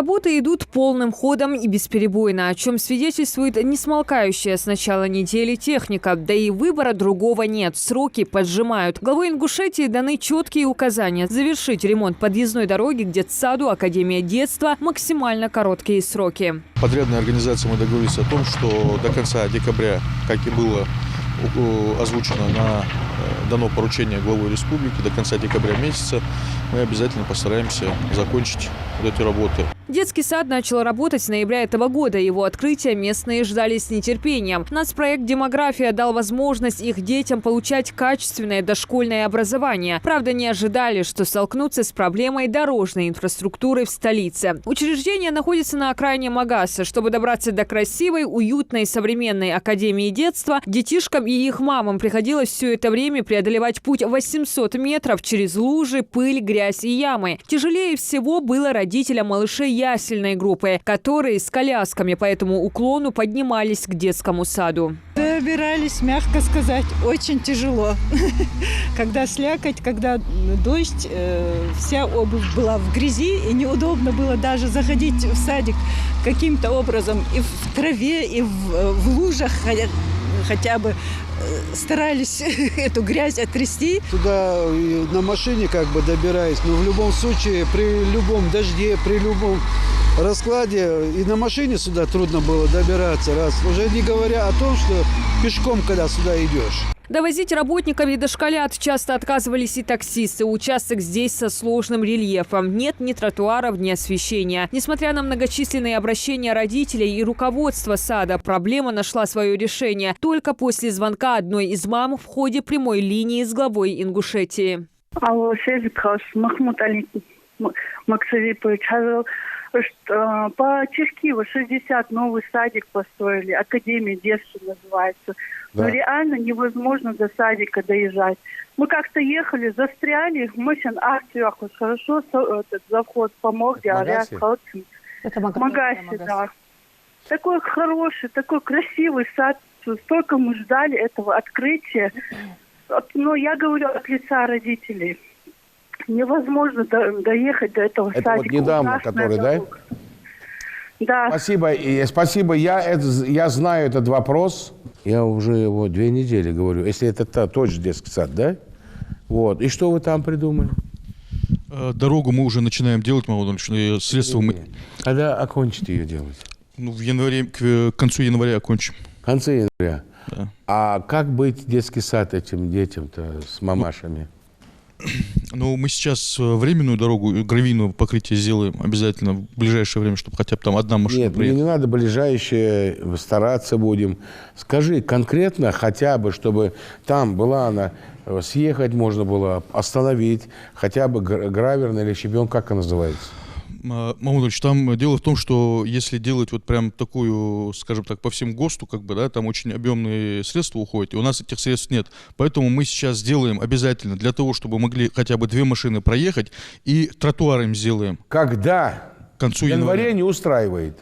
Работы идут полным ходом и бесперебойно, о чем свидетельствует несмолкающая с начала недели техника. Да и выбора другого нет. Сроки поджимают. Главой Ингушетии даны четкие указания завершить ремонт подъездной дороги к детсаду Академия детства максимально короткие сроки. Подрядной организацией мы договорились о том, что до конца декабря, как и было озвучено, дано поручение главой республики, до конца декабря месяца мы обязательно постараемся закончить вот эти работы. Детский сад начал работать с ноября этого года. Его открытие местные ждали с нетерпением. Нацпроект «Демография» дал возможность их детям получать качественное дошкольное образование. Правда, не ожидали, что столкнутся с проблемой дорожной инфраструктуры в столице. Учреждение находится на окраине Магаса. Чтобы добраться до красивой, уютной, современной Академии детства, детишкам и их мамам приходилось все это время преодолевать путь 800 метров через лужи, пыль, грязь и ямы. Тяжелее всего было родителям малышей ясельной группы, которые с колясками по этому уклону поднимались к детскому саду. Добирались, мягко сказать, очень тяжело. Когда слякоть, когда дождь, вся обувь была в грязи, и неудобно было даже заходить в садик каким-то образом и в траве, и в лужах, хотя бы старались эту грязь отрясти. Туда на машине как бы добираюсь, но в любом случае, при любом дожде, при любом раскладе и на машине сюда трудно было добираться, уже не говоря о том, что пешком, когда сюда идешь. Довозить работников и дошколят часто отказывались и таксисты. Участок здесь со сложным рельефом. Нет ни тротуаров, ни освещения. Несмотря на многочисленные обращения родителей и руководства сада, проблема нашла свое решение только после звонка одной из мам в ходе прямой линии с главой Ингушетии. По Чешкиеву 60 новый садик построили, Академия детства называется. Да. Но реально невозможно до садика доезжать. Мы как-то ехали, застряли, мы сейчас акцию, хорошо, этот завхоз помог, Это Магасе, да. Такой хороший, такой красивый сад, столько мы ждали этого открытия. Но я говорю от лица родителей. Невозможно доехать до этого это садика. Вот недавно, который, да? Да. Спасибо. Спасибо. Я знаю этот вопрос. Я уже его 2 недели говорю. Если это тот же детский сад, да? Вот. И что вы там придумали? Дорогу мы уже начинаем делать, средства мы... Когда окончите ее делать? Ну, в январе, к концу января окончим. В конце января? Да. А как быть детский сад этим детям-то с мамашами? Ну, мы сейчас временную дорогу, гравийное покрытие сделаем обязательно в ближайшее время, чтобы хотя бы там одна машина Нет, мне не надо ближайшее, стараться будем. Скажи конкретно хотя бы, чтобы там была она, съехать можно было, остановить, хотя бы граверная или щебенка, как она называется? Мамудович, там дело в том, что если делать вот прям такую, скажем так, по всем ГОСТу, как бы, да, там очень объемные средства уходят, и у нас этих средств нет. Поэтому мы сейчас сделаем обязательно, для того, чтобы могли хотя бы 2 машины проехать, и тротуар им сделаем. Когда? К концу января не устраивает.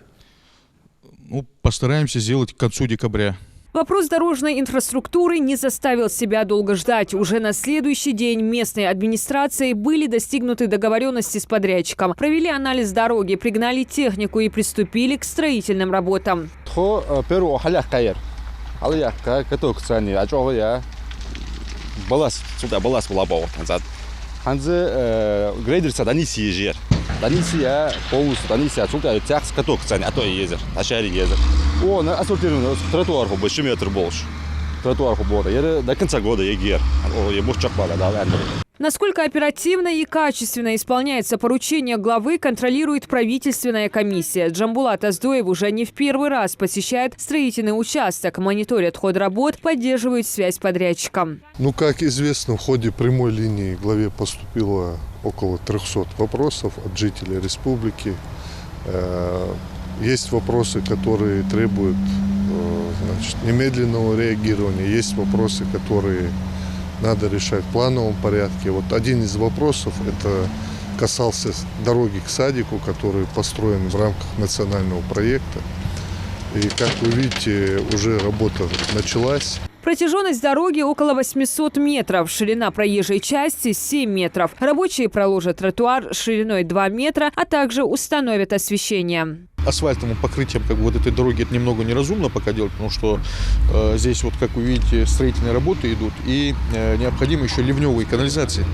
Ну, постараемся сделать к концу декабря. Вопрос дорожной инфраструктуры не заставил себя долго ждать. Уже на следующий день местной администрацией были достигнуты договоренности с подрядчиком. Провели анализ дороги, пригнали технику и приступили к строительным работам. Данисия полностью, Данисия отсюда тяхс каток цани, а то и езер, а шари езер. О, на асфальтированный тротуар больше метр больше. Тротуар было. Я до конца года егер. О, я больше чакпала, да, Андрей. Насколько оперативно и качественно исполняется поручение главы, контролирует правительственная комиссия. Джамбулат Аздоев уже не в первый раз посещает строительный участок, мониторит ход работ, поддерживает связь с подрядчиком. Ну, как известно, в ходе прямой линии главе поступило около 300 вопросов от жителей республики. Есть вопросы, которые требуют немедленного реагирования, есть вопросы, которые надо решать в плановом порядке. Вот один из вопросов это касался дороги к садику, который построен в рамках национального проекта. И, как вы видите, уже работа началась. Протяженность дороги около 800 метров, ширина проезжей части 7 метров. Рабочие проложат тротуар шириной 2 метра, а также установят освещение. Асфальтовым покрытием как бы вот этой дороги это немного неразумно пока делать, потому что здесь вот, как вы видите, строительные работы идут, и необходимо еще ливневые канализации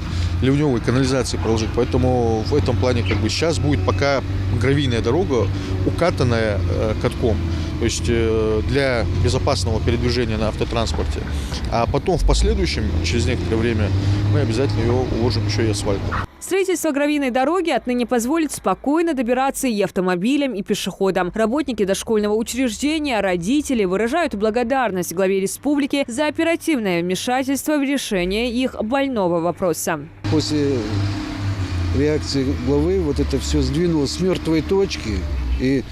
проложить. Поэтому в этом плане как бы сейчас будет пока гравийная дорога, укатанная катком, то есть для безопасного передвижения на автотранспорте. А потом в последующем, через некоторое время, мы обязательно ее уложим еще и асфальтом. Строительство гравийной дороги отныне позволит спокойно добираться и автомобилям, и пешеходам. Работники дошкольного учреждения, родители выражают благодарность главе республики за оперативное вмешательство в решение их больного вопроса. После реакции главы вот это все сдвинулось с мертвой точки. И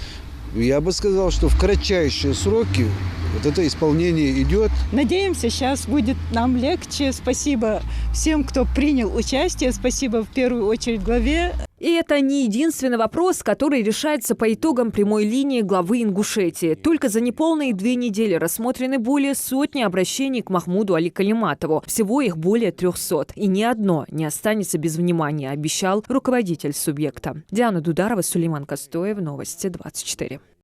я бы сказал, что в кратчайшие сроки вот это исполнение идет. Надеемся, сейчас будет нам легче. Спасибо всем, кто принял участие. Спасибо в первую очередь главе. И это не единственный вопрос, который решается по итогам прямой линии главы Ингушетии. Только за неполные 2 недели рассмотрены более сотни обращений к Махмуду Али Калиматову. Всего их более 300. И ни одно не останется без внимания, обещал руководитель субъекта. Диана Дударова, Сулейман Костоев, Новости 24.